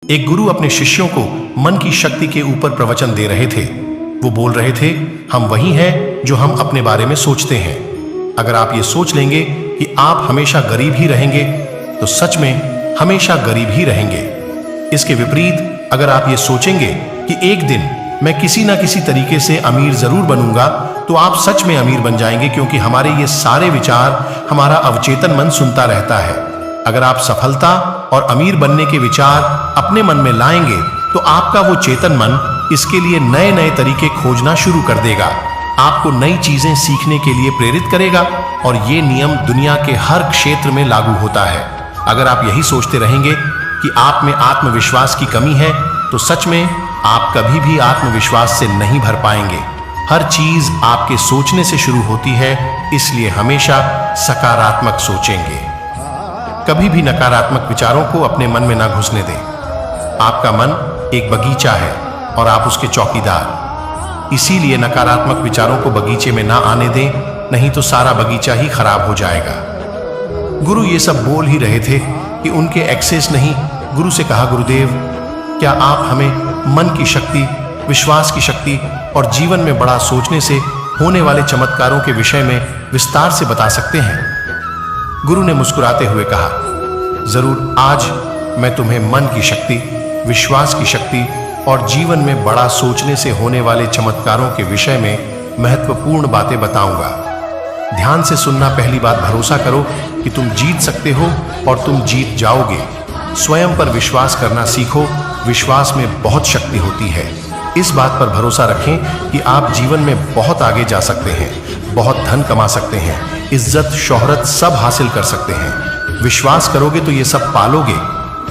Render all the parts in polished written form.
एक गुरु अपने शिष्यों को मन की शक्ति के ऊपर प्रवचन दे रहे थे। वो बोल रहे थे, हम वही हैं जो हम अपने बारे में सोचते हैं। अगर आप ये सोच लेंगे कि आप हमेशा गरीब ही रहेंगे तो सच में हमेशा गरीब ही रहेंगे। इसके विपरीत अगर आप ये सोचेंगे कि एक दिन मैं किसी ना किसी तरीके से अमीर जरूर बनूंगा तो आप सच में अमीर बन जाएंगे, क्योंकि हमारे ये सारे विचार हमारा अवचेतन मन सुनता रहता है। अगर आप सफलता और अमीर बनने के विचार अपने मन में लाएंगे तो आपका वो चेतन मन इसके लिए नए नए तरीके खोजना शुरू कर देगा, आपको नई चीजें सीखने के लिए प्रेरित करेगा और ये नियम दुनिया के हर क्षेत्र में लागू होता है। अगर आप यही सोचते रहेंगे कि आप में आत्मविश्वास की कमी है तो सच में आप कभी भी आत्मविश्वास से नहीं भर पाएंगे। हर चीज आपके सोचने से शुरू होती है, इसलिए हमेशा सकारात्मक सोचेंगे। कभी भी नकारात्मक विचारों को अपने मन में ना घुसने दें। आपका मन एक बगीचा है और आप उसके चौकीदार, इसीलिए नकारात्मक विचारों को बगीचे में ना आने दें, नहीं तो सारा बगीचा ही खराब हो जाएगा। गुरु ये सब बोल ही रहे थे कि उनके एक्सेस नहीं। गुरु से कहा, गुरुदेव क्या आप हमें मन की शक्ति, विश्वास की शक्ति और जीवन में बड़ा सोचने से होने वाले चमत्कारों के विषय में विस्तार से बता सकते हैं? गुरु ने मुस्कुराते हुए कहा, जरूर। आज मैं तुम्हें मन की शक्ति, विश्वास की शक्ति और जीवन में बड़ा सोचने से होने वाले चमत्कारों के विषय में महत्वपूर्ण बातें बताऊंगा। ध्यान से सुनना। पहली बात, भरोसा करो कि तुम जीत सकते हो और तुम जीत जाओगे। स्वयं पर विश्वास करना सीखो। विश्वास में बहुत शक्ति होती है। इस बात पर भरोसा रखें कि आप जीवन में बहुत आगे जा सकते हैं, बहुत धन कमा सकते हैं, इज्जत, शोहरत सब हासिल कर सकते हैं। विश्वास करोगे तो ये सब पालोगे,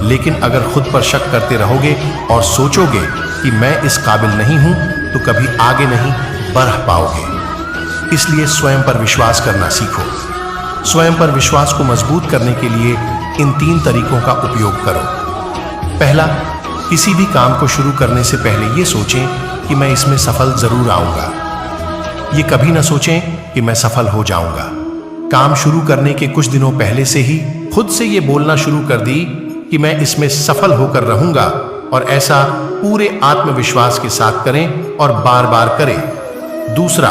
लेकिन अगर खुद पर शक करते रहोगे और सोचोगे कि मैं इस काबिल नहीं हूं तो कभी आगे नहीं बढ़ पाओगे। इसलिए स्वयं पर विश्वास करना सीखो। स्वयं पर विश्वास को मजबूत करने के लिए इन 3 तरीकों का उपयोग करो। पहला, किसी भी काम को शुरू करने से पहले ये सोचें कि मैं इसमें सफल जरूर आऊंगा। ये कभी ना सोचें कि मैं सफल हो जाऊंगा। काम शुरू करने के कुछ दिनों पहले से ही खुद से ये बोलना शुरू कर दी कि मैं इसमें सफल होकर रहूंगा, और ऐसा पूरे आत्मविश्वास के साथ करें और बार बार करें। दूसरा,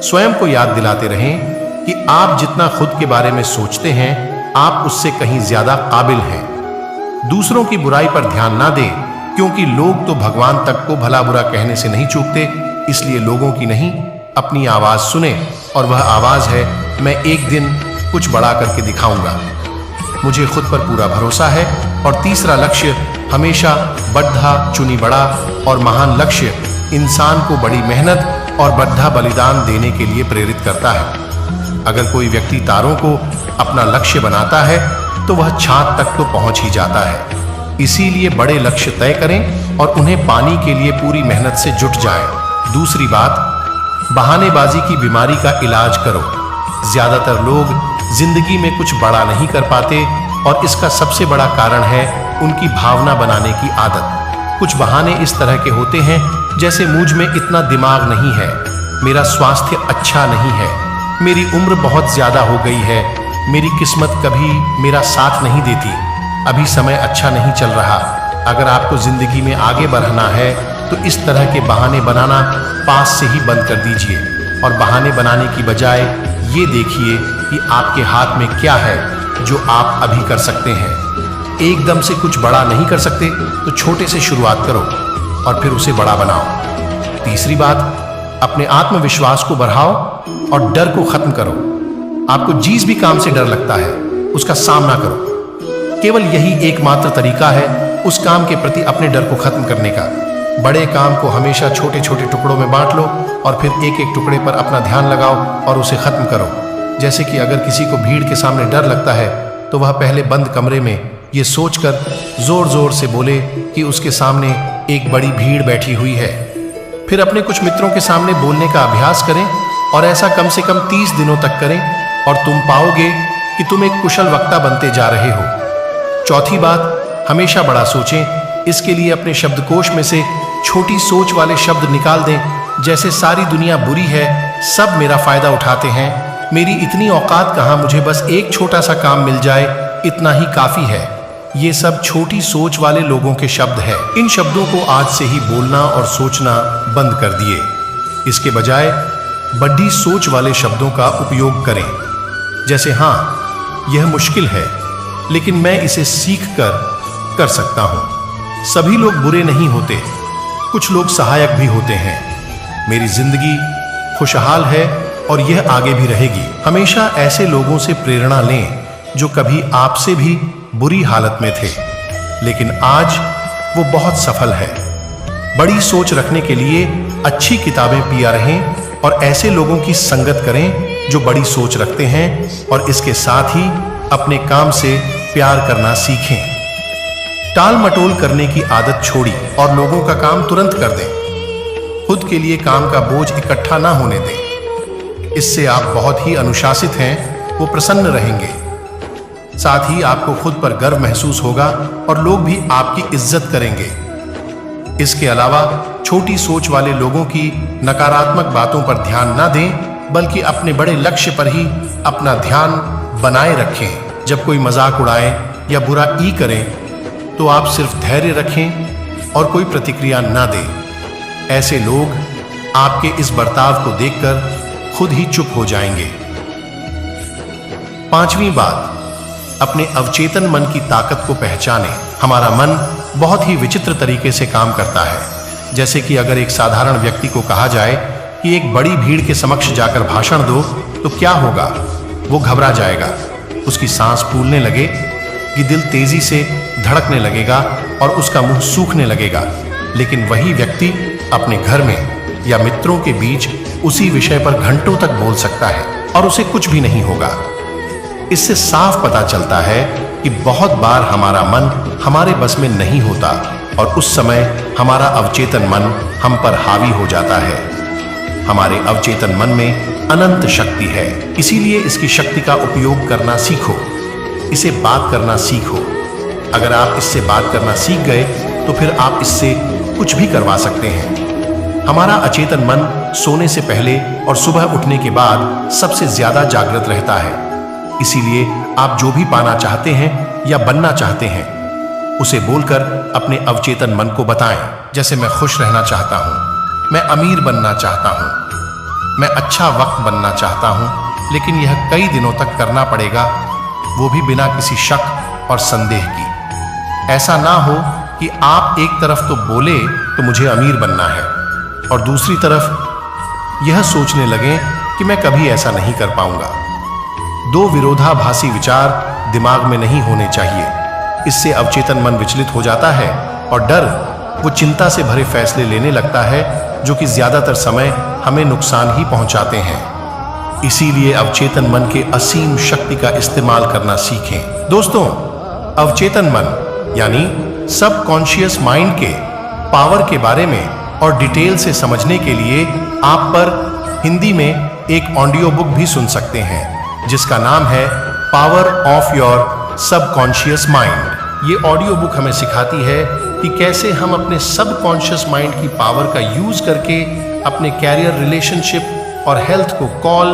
स्वयं को याद दिलाते रहें कि आप जितना खुद के बारे में सोचते हैं आप उससे कहीं ज्यादा काबिल हैं। दूसरों की बुराई पर ध्यान ना दें, क्योंकि लोग तो भगवान तक को भला बुरा कहने से नहीं चूकते। इसलिए लोगों की नहीं, अपनी आवाज सुने, और वह आवाज है, मैं एक दिन कुछ बड़ा करके दिखाऊंगा। मुझे खुद पर पूरा भरोसा है। और तीसरा लक्ष्य, हमेशा बढ़ा चुनी बड़ा और महान लक्ष्य इंसान को बड़ी मेहनत और बढ़ा बलिदान देने के लिए प्रेरित करता है। अगर कोई व्यक्ति तारों को अपना लक्ष्य बनाता है तो वह छात तक तो पहुंच ही जाता है। इसीलिए बड़े लक्ष्य तय करें और उन्हें पाने के लिए पूरी मेहनत से जुट जाएं। दूसरी बात, बहानेबाजी की बीमारी का इलाज करो। ज्यादातर लोग जिंदगी में कुछ बड़ा नहीं कर पाते और इसका सबसे बड़ा कारण है उनकी भावना बनाने की आदत। कुछ बहाने इस तरह के होते हैं जैसे मुझ में इतना दिमाग नहीं है, मेरा स्वास्थ्य अच्छा नहीं है, मेरी उम्र बहुत ज्यादा हो गई है, मेरी किस्मत कभी मेरा साथ नहीं देती, अभी समय अच्छा नहीं चल रहा। अगर आपको जिंदगी में आगे बढ़ना है तो इस तरह के बहाने बनाना पास से ही बंद कर दीजिए और बहाने बनाने की बजाय ये देखिए कि आपके हाथ में क्या है जो आप अभी कर सकते हैं। एकदम से कुछ बड़ा नहीं कर सकते तो छोटे से शुरुआत करो और फिर उसे बड़ा बनाओ। तीसरी बात, अपने आत्मविश्वास को बढ़ाओ और डर को खत्म करो। आपको जिस भी काम से डर लगता है उसका सामना करो। केवल यही एकमात्र तरीका है उस काम के प्रति अपने डर को खत्म करने का। बड़े काम को हमेशा छोटे छोटे टुकड़ों में बांट लो और फिर एक एक टुकड़े पर अपना ध्यान लगाओ और उसे खत्म करो। जैसे कि अगर किसी को भीड़ के सामने डर लगता है तो वह पहले बंद कमरे में ये सोचकर जोर जोर से बोले कि उसके सामने एक बड़ी भीड़ बैठी हुई है। फिर अपने कुछ मित्रों के सामने बोलने का अभ्यास करें और ऐसा कम से कम 30 दिनों तक करें और तुम पाओगे कि तुम एक कुशल वक्ता बनते जा रहे हो। चौथी बात, हमेशा बड़ा सोचें। इसके लिए अपने शब्दकोश में से छोटी सोच वाले शब्द निकाल दें, जैसे सारी दुनिया बुरी है, सब मेरा फायदा उठाते हैं, मेरी इतनी औकात कहाँ, मुझे बस एक छोटा सा काम मिल जाए, इतना ही काफी है। ये सब छोटी सोच वाले लोगों के शब्द हैं। इन शब्दों को आज से ही बोलना और सोचना बंद कर दिए। इसके बजाय बड़ी सोच वाले शब्दों का उपयोग करें, जैसे हाँ, यह मुश्किल है लेकिन मैं इसे सीख कर सकता हूं। सभी लोग बुरे नहीं होते, कुछ लोग सहायक भी होते हैं। मेरी जिंदगी खुशहाल है और यह आगे भी रहेगी। हमेशा ऐसे लोगों से प्रेरणा लें जो कभी आपसे भी बुरी हालत में थे लेकिन आज वो बहुत सफल है। बड़ी सोच रखने के लिए अच्छी किताबें पिया रहें और ऐसे लोगों की संगत करें जो बड़ी सोच रखते हैं और इसके साथ ही अपने काम से प्यार करना सीखें। टाल मटोल करने की आदत छोड़ी और लोगों का काम तुरंत कर दें। खुद के लिए काम का बोझ इकट्ठा ना होने दें। इससे आप बहुत ही अनुशासित हैं, वो प्रसन्न रहेंगे। साथ ही आपको खुद पर गर्व महसूस होगा और लोग भी आपकी इज्जत करेंगे। इसके अलावा छोटी सोच वाले लोगों की नकारात्मक बातों पर ध्यान ना दें, बल्कि अपने बड़े लक्ष्य पर ही अपना ध्यान बनाए रखें। जब कोई मजाक उड़ाए या बुरा करे तो आप सिर्फ धैर्य रखें और कोई प्रतिक्रिया ना दें। ऐसे लोग आपके इस बर्ताव को देखकर खुद ही चुप हो जाएंगे। पांचवी बात, अपने अवचेतन मन की ताकत को पहचानें। हमारा मन बहुत ही विचित्र तरीके से काम करता है। जैसे कि अगर एक साधारण व्यक्ति को कहा जाए कि एक बड़ी भीड़ के समक्ष जाकर भाषण दो तो क्या होगा? वो घबरा जाएगा, उसकी सांस फूलने लगे, कि दिल तेजी से धड़कने लगेगा और उसका मुंह सूखने लगेगा। लेकिन वही व्यक्ति अपने घर में या मित्रों के बीच उसी विषय पर घंटों तक बोल सकता है और उसे कुछ भी नहीं होगा। इससे साफ पता चलता है कि बहुत बार हमारा मन हमारे बस में नहीं होता और उस समय हमारा अवचेतन मन हम पर हावी हो जाता है। हमारे अवचेतन मन में अनंत शक्ति है, इसीलिए इसकी शक्ति का उपयोग करना सीखो। इसे बात करना सीखो। अगर आप इससे बात करना सीख गए तो फिर आप इससे कुछ भी करवा सकते हैं। हमारा अचेतन मन सोने से पहले और सुबह उठने के बाद सबसे ज्यादा जागृत रहता है। इसीलिए आप जो भी पाना चाहते हैं या बनना चाहते हैं उसे बोलकर अपने अवचेतन मन को बताएं। जैसे मैं खुश रहना चाहता हूं, मैं अमीर बनना चाहता हूं, मैं अच्छा वक्त बनना चाहता हूं, लेकिन यह कई दिनों तक करना पड़ेगा, वो भी बिना किसी शक और संदेह की। ऐसा ना हो कि आप एक तरफ तो बोले तो मुझे अमीर बनना है और दूसरी तरफ यह सोचने लगें कि मैं कभी ऐसा नहीं कर पाऊंगा। दो विरोधाभासी विचार दिमाग में नहीं होने चाहिए। इससे अवचेतन मन विचलित हो जाता है और डर वो चिंता से भरे फैसले लेने लगता है जो कि ज्यादातर समय हमें नुकसान ही पहुंचाते हैं। इसीलिए अवचेतन मन के असीम शक्ति का इस्तेमाल करना सीखें। दोस्तों, अवचेतन मन यानी सबकॉन्शियस माइंड के पावर के बारे में और डिटेल से समझने के लिए आप पर हिंदी में एक ऑडियो बुक भी सुन सकते हैं जिसका नाम है power of your subconscious mind. ये ऑडियो बुक हमें सिखाती है कि कैसे हम अपने सबकॉन्शियस माइंड की पावर का यूज करके अपने कैरियर, रिलेशनशिप और हेल्थ को कॉल